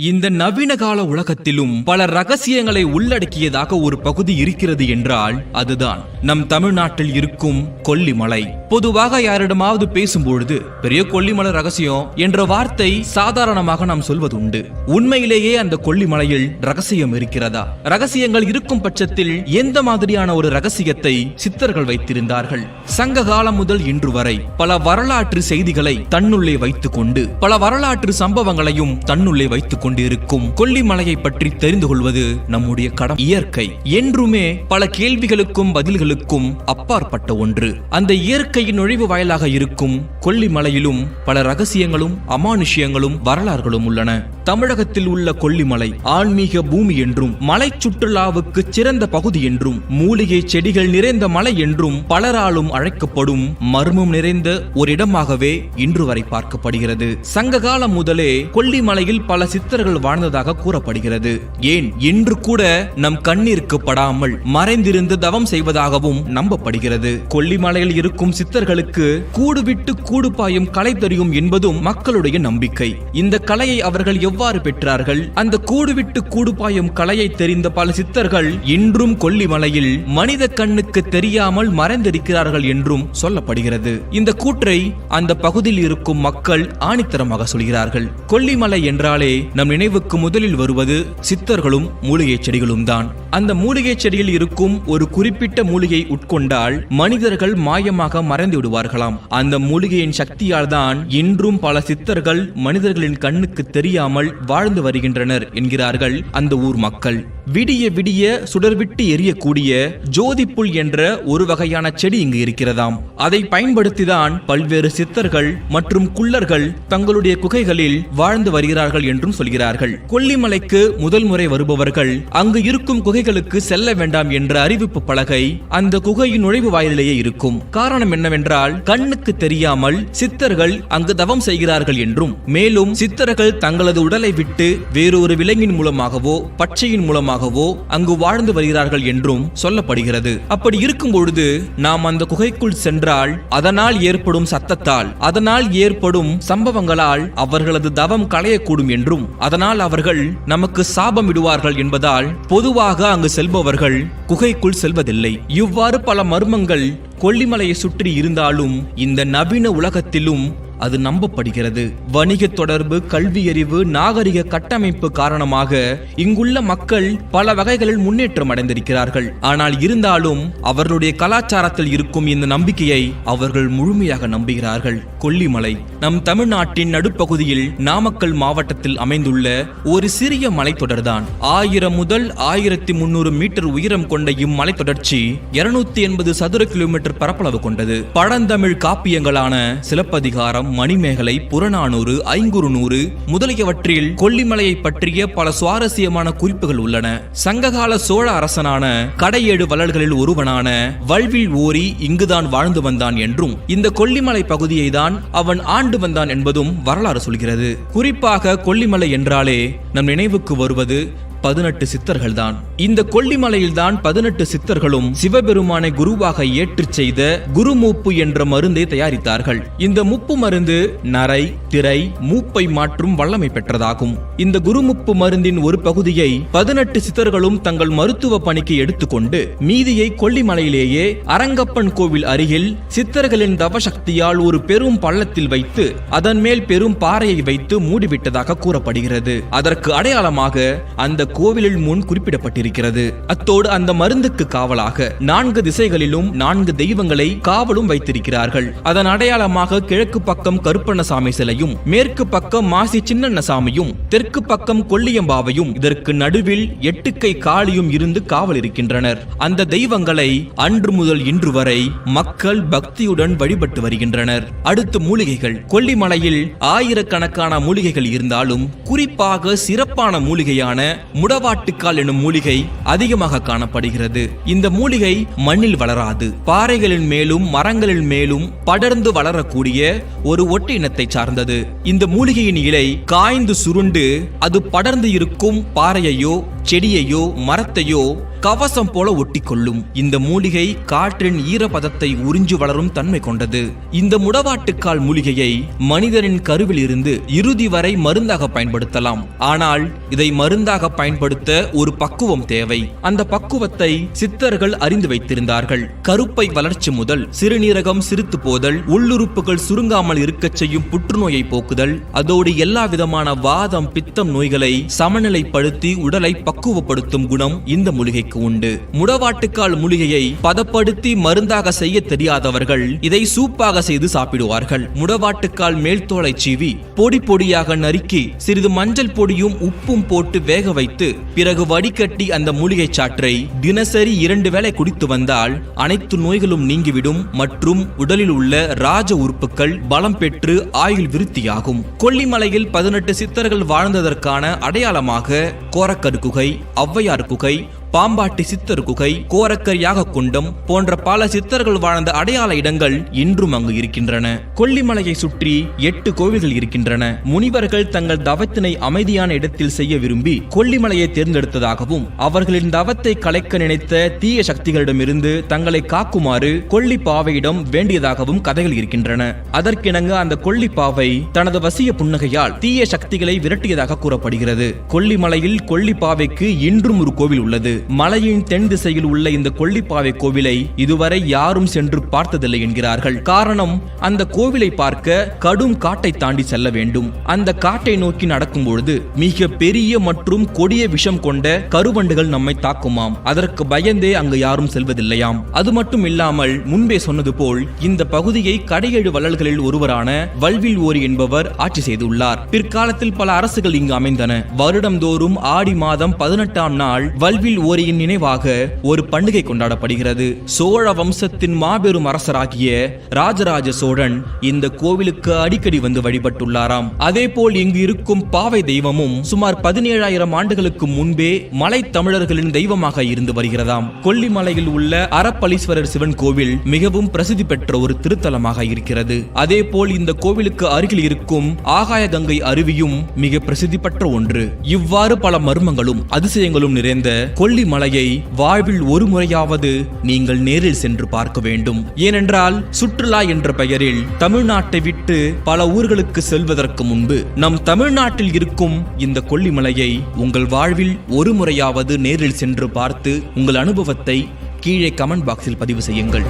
இந்த நவீன கால உலகத்திலும் பல ரகசியங்களை உள்ளடக்கியதாக ஒரு பகுதி இருக்கிறது என்றால் அதுதான் நம் தமிழ்நாட்டில் இருக்கும் கொல்லிமலை. பொதுவாக யாரிடமாவது பேசும்பொழுது பெரிய கொல்லிமலை ரகசியம் என்ற வார்த்தை சாதாரணமாக நாம் சொல்வதுண்டு. உண்மையிலேயே அந்த கொல்லிமலையில் ரகசியம் இருக்கிறதா? ரகசியங்கள் இருக்கும் பட்சத்தில் எந்த மாதிரியான ஒரு ரகசியத்தை சித்தர்கள் வைத்திருந்தார்கள்? சங்க காலம் முதல் இன்று வரை பல வரலாற்று செய்திகளை தன்னுள்ளே வைத்துக் கொண்டு பல வரலாற்று சம்பவங்களையும் தன்னுள்ளே வைத்துக் கொண்டிருக்கும் கொல்லிமலையை பற்றி தெரிந்து கொள்வது நம்முடைய கடமை. இயற்கை என்றுமே பல கேள்விகளுக்கும் பதில்களுக்கும் அப்பாற்பட்ட ஒன்று. அந்த இயற்கையின் நுழைவு வாயிலாக இருக்கும் கொல்லிமலையிலும் பல ரகசியங்களும் அமானுஷ்யங்களும் வரலாறுகளும் உள்ளன. தமிழகத்தில் உள்ள கொல்லிமலை ஆன்மீக பூமி என்றும் மலை சுற்றுலாவுக்கு சிறந்த பகுதி என்றும் மூலிகை செடிகள் நிறைந்த மலை என்றும் பலராலும் அழைக்கப்படும் மர்மம் நிறைந்த ஒரு இடமாகவே இன்று வரை பார்க்கப்படுகிறது. சங்க காலம் முதலே கொல்லிமலையில் பல சித்தர்கள் வாழ்ந்ததாக கூறப்படுகிறது. ஏன் இன்று கூட நம் கண்ணிற்கு படாமல் மறைந்திருந்து தவம் செய்வதாகவும் நம்பப்படுகிறது. கொல்லிமலையில் இருக்கும் சித்தர்களுக்கு கூடு விட்டு கூடு பாயும் கலை தெரியும் என்பதும் மக்களுடைய நம்பிக்கை. இந்த கலையை அவர்கள் எவ்வாறு பெற்றார்கள்? அந்த கூடு விட்டு கூடு பாயும் கலையை தெரிந்த பல சித்தர்கள் இன்றும் கொல்லிமலையில் மனித கண்ணுக்கு தெரியாமல் மறைந்திருக்கிறார்கள் என்றும் சொல்லப்படுகிறது. இந்த கூற்றை அந்த பகுதியில் இருக்கும் மக்கள் ஆணித்தரமாக சொல்கிறார்கள். கொல்லிமலை என்றாலே நம் நினைவுக்கு முதலில் வருவது சித்தர்களும் மூலிகை செடிகளும் தான். அந்த மூலிகை செடியில் இருக்கும் ஒரு குறிப்பிட்ட மூலிகை உட்கொண்டால் மனிதர்கள் மாயமாக மறைந்து விடுவார்களாம். அந்த மூலிகையின் சக்தியால் தான் இன்றும் பல சித்தர்கள் மனிதர்களின் கண்ணுக்கு தெரியாமல் வாழ்ந்து வருகின்றனர் என்கிறார்கள் அந்த ஊர் மக்கள். விடிய விடிய சுடர்விட்டு எரியக்கூடிய ஜோதிப்புல் என்ற ஒரு வகையான செடி இங்கு இருக்கிறதாம். அதை பயன்படுத்திதான் பல்வேறு சித்தர்கள் மற்றும் குள்ளர்கள் தங்களுடைய குகைகளில் வாழ்ந்து வருகிறார்கள் என்றும் சொல்கிறார்கள். கொல்லிமலைக்கு முதல் முறை வருபவர்கள் அங்கு இருக்கும் குகைகளுக்கு செல்ல வேண்டாம் என்ற அறிவிப்பு பலகை அந்த குகையின் நுழைவு வாயிலேயே இருக்கும். காரணம் என்னவென்றால் கண்ணுக்கு தெரியாமல் சித்தர்கள் அங்கு தவம் செய்கிறார்கள் என்றும், மேலும் சித்தர்கள் தங்களது உடலை விட்டு வேறொரு விலங்கின் மூலமாகவோ பச்சையின் மூலமாகவோ அங்கு வாழ்ந்து வருகிறார்கள் என்றும் சொல்லப்படுகிறது. அப்படி இருக்கும் பொழுது நாம் அந்த குகைக்குள் சென்றால் அதனால் ஏற்படும் சத்தத்தால், அதனால் ஏற்படும் சம்பவங்களால் அவர்களது தவம் களையக்கூடும் என்றும், அதனால் அவர்கள் நமக்கு சாபம் விடுவார்கள் என்பதால் பொதுவாக அங்கு செல்பவர்கள் குகைக்குள் செல்வதில்லை. இவ்வாறு பல மர்மங்கள் கொல்லிமலையை சுற்றி இருந்தாலும் இந்த நவீன உலகத்திலும் அது நம்பப்படுகிறது. வணிக தொடர்பு, கல்வி அறிவு, நாகரிக கட்டமைப்பு காரணமாக இங்குள்ள மக்கள் பல வகைகளில் முன்னேற்றம் அடைந்திருக்கிறார்கள். ஆனால் இருந்தாலும் அவர்களுடைய கலாச்சாரத்தில் இருக்கும் இந்த நம்பிக்கையை அவர்கள் முழுமையாக நம்புகிறார்கள். கொல்லிமலை நம் தமிழ்நாட்டின் நடுப்பகுதியில் நாமக்கல் மாவட்டத்தில் அமைந்துள்ள ஒரு சிறிய மலைத்தொடர்தான். 1000 முதல் 1300 மீட்டர் உயரம் கொண்ட இம்மலை தொடர்ச்சி 280 சதுர கிலோமீட்டர் பரப்பளவு கொண்டது. பழந்தமிழ் காப்பியங்களான சிலப்பதிகாரம், மணிமேகலை, புறநானூறு, ஐங்குறுநூறு முதலியவற்றில் கொல்லிமலையை பற்றிய பல சுவாரஸ்யமான குறிப்புகள் உள்ளன. சங்ககால சோழ அரசனான கடையேழு வள்ளல்களில் ஒருவனான வல்வில் ஓரி இங்குதான் வாழ்ந்து வந்தான் என்றும், இந்த கொல்லிமலை பகுதியை தான் அவன் ஆண்டு வந்தான் என்பதும் வரலாறு சொல்கிறது. குறிப்பாக கொல்லிமலை என்றாலே நம் நினைவுக்கு வருவது 18 சித்தர்கள் தான். இந்த கொல்லிமலையில் தான் 18 சித்தர்களும் சிவபெருமானை குருவாக ஏற்று செய்த குருமூப்பு என்ற மருந்தை தயாரித்தார்கள். இந்த முப்பு மருந்து நரை, திரை, மூப்பை மாற்றும் வல்லமை பெற்றதாகும். இந்த குருமுப்பு மருந்தின் ஒரு பகுதியை 18 சித்தர்களும் தங்கள் மருத்துவ பணிக்கு எடுத்துக்கொண்டு மீதியை கொல்லிமலையிலேயே அரங்கப்பன் கோவில் அருகில் சித்தர்களின் தவசக்தியால் ஒரு பெரும் பள்ளத்தில் வைத்து அதன் மேல் பெரும் பாறையை வைத்து மூடிவிட்டதாக கூறப்படுகிறது. அதற்கு அடையாளமாக அந்த கோவிலில் முன் குறிப்பிடப்பட்டிருக்கிறது. அத்தோடு அந்த மருந்துக்கு காவலாக 4 திசைகளிலும் 4 தெய்வங்களை காவலும் வைத்திருக்கிறார்கள். அதன் அடையாளமாக கிழக்கு பக்கம் கருப்பண்ணசாமி சிலையும், மேற்கு பக்கம் மாசி சின்னண்ணசாமியும், தெற்கு பக்கம் கொல்லியம்பாவையும், இதற்கு நடுவில் 8 கை காளியும் இருந்து காவல் இருக்கின்றனர். அந்த தெய்வங்களை அன்று முதல் இன்று வரை மக்கள் பக்தியுடன் வழிபட்டு வருகின்றனர். அடுத்து மூலிகைகள். கொல்லிமலையில் ஆயிரக்கணக்கான மூலிகைகள் இருந்தாலும் குறிப்பாக சிறப்பான மூலிகையான முடவாட்டுக்கால் எனும் மூலிகை அதிகமாக காணப்படுகிறது. இந்த மூலிகை மண்ணில் வளராது, பாறைகளின் மேலும் மரங்களின் மேலும் படர்ந்து வளரக்கூடிய ஒரு ஒட்டு இனத்தை சார்ந்தது. இந்த மூலிகையின் இலை காய்ந்து சுருண்டு அது படர்ந்து இருக்கும் பாறையையோ செடியையோ மரத்தையோ கவசம் போல ஒட்டிக்கொள்ளும். இந்த மூலிகை காற்றின் ஈரப்பதத்தை உறிஞ்சு வளரும் தன்மை கொண்டது. இந்த முடவாட்டுக்கால் மூலிகையை மனிதனின் கருவில் இருந்து இறுதி வரை மருந்தாக பயன்படுத்தலாம். ஆனால் இதை மருந்தாக பயன்படுத்த ஒரு பக்குவம் தேவை. அந்த பக்குவத்தை சித்தர்கள் அறிந்து வைத்திருந்தார்கள். கருப்பை வளர்ச்சி முதல் சிறுநீரகம் சிறுத்து போதல், உள்ளுறுப்புகள் சுருங்காமல் இருக்கச் செய்யும் புற்றுநோயை போக்குதல், அதோடு எல்லா விதமான வாதம் பித்தம் நோய்களை சமநிலைப்படுத்தி உடலை பக்குவப்படுத்தும் குணம் இந்த மூலிகைக்கு உண்டு. முடவாட்டுக்கால் மூலிகையை பதப்படுத்தி மருந்தாக செய்ய தெரியாதவர்கள் இதை சூப்பாக செய்து சாப்பிடுவார்கள். முடவாட்டுக்கால் மேல் தோலை சீவி பொடி பொடியாக நறுக்கி சிறிது மஞ்சள் பொடியும் உப்பும் போட்டு வேக வைத்து பிறகு வடிகட்டி அந்த மூலிகை சாற்றை தினசரி 2 வேளை குடித்து வந்தால் அனைத்து நோய்களும் நீங்கிவிடும் மற்றும் உடலில் உள்ள ராஜ உறுப்புகள் பலம் பெற்று ஆயுள் விருத்தியாகும். கொல்லிமலையில் 18 சித்தர்கள் வாழ்ந்ததற்கான அடையாளமாக கோரக்கர் குகை, ஔவையார் குகை, பாம்பாட்டி சித்தர் குகை, கோரக்கர் யாக குண்டம் போன்ற பல சித்தர்கள் வாழ்ந்த அடையாள இடங்கள் இன்றும் அங்கு இருக்கின்றன. கொல்லிமலையை சுற்றி 8 கோவில்கள் இருக்கின்றன. முனிவர்கள் தங்கள் தவத்தினை அமைதியான இடத்தில் செய்ய விரும்பி கொல்லிமலையை தேர்ந்தெடுத்ததாகவும் அவர்களின் தவத்தை கலைக்க நினைத்த தீய சக்திகளிடமிருந்து தங்களை காக்குமாறு கொல்லிப்பாவையிடம் வேண்டியதாகவும் கதைகள் இருக்கின்றன. அதற்கிணங்க அந்த கொல்லிப்பாவை தனது வசிய புன்னகையால் தீய சக்திகளை விரட்டியதாக கூறப்படுகிறது. கொல்லிமலையில் கொல்லிப்பாவைக்கு இன்றும் ஒரு கோவில் உள்ளது. மலையின் தென் திசையில் உள்ள இந்த கொல்லிப்பாவை கோவிலை இதுவரை யாரும் சென்று பார்த்ததில்லை என்கிறார்கள். காரணம், அந்த கோவிலை பார்க்க கடும் காட்டை தாண்டி செல்ல வேண்டும். அந்த காட்டை நோக்கி நடக்கும் பொழுது மிக பெரிய மற்றும் கொடிய விஷம் கொண்ட கருவண்டுகள் நம்மை தாக்குமாம். அதற்கு பயந்தே அங்கு யாரும் செல்வதில்லையாம். அது மட்டும் இல்லாமல் முன்பே சொன்னது போல் இந்த பகுதியை கடையேழு வள்ளல்களில் ஒருவரான வல்வில் ஓரி என்பவர் ஆட்சி செய்துள்ளார். பிற்காலத்தில் பல அரசுகள் இங்கு அமைந்தன. வருடந்தோறும் ஆடி மாதம் 18ஆம் நாள் வல்வில் ஓரியின் நினைவாக ஒரு பண்டிகை கொண்டாடப்படுகிறது. சோழ வம்சத்தின் மாபெரும் அரசராகிய ராஜராஜ சோழன் இந்த கோவிலுக்கு அடிக்கடி வந்து வழிபட்டுள்ளாராம். அதே போல் இங்கு இருக்கும் பாவை தெய்வமும் சுமார் 17,000 ஆண்டுகளுக்கு முன்பே மலை தமிழர்களின் தெய்வமாக இருந்து வருகிறதாம். கொல்லிமலையில் உள்ள அரப்பளீஸ்வரர் சிவன் கோவில் மிகவும் பிரசித்தி பெற்ற ஒரு திருத்தலமாக இருக்கிறது. அதே போல் இந்த கோவிலுக்கு அருகில் இருக்கும் ஆகாய கங்கை அருவியும் மிக பிரசித்தி பெற்ற ஒன்று. இவ்வாறு பல மர்மங்களும் அதிசயங்களும் நிறைந்த கொல்லிமலையை வாழ்வில் ஒரு முறையாவது நீங்கள் நேரில் சென்று பார்க்க வேண்டும். ஏனென்றால் சுற்றுலா என்ற பெயரில் தமிழ்நாட்டை விட்டு பல ஊர்களுக்கு செல்வதற்கு முன்பு நம் தமிழ்நாட்டில் இருக்கும் இந்த கொல்லிமலையை உங்கள் வாழ்வில் ஒரு முறையாவது நேரில் சென்று பார்த்து உங்கள் அனுபவத்தை கீழே கமெண்ட் பாக்ஸில் பதிவு செய்யுங்கள்.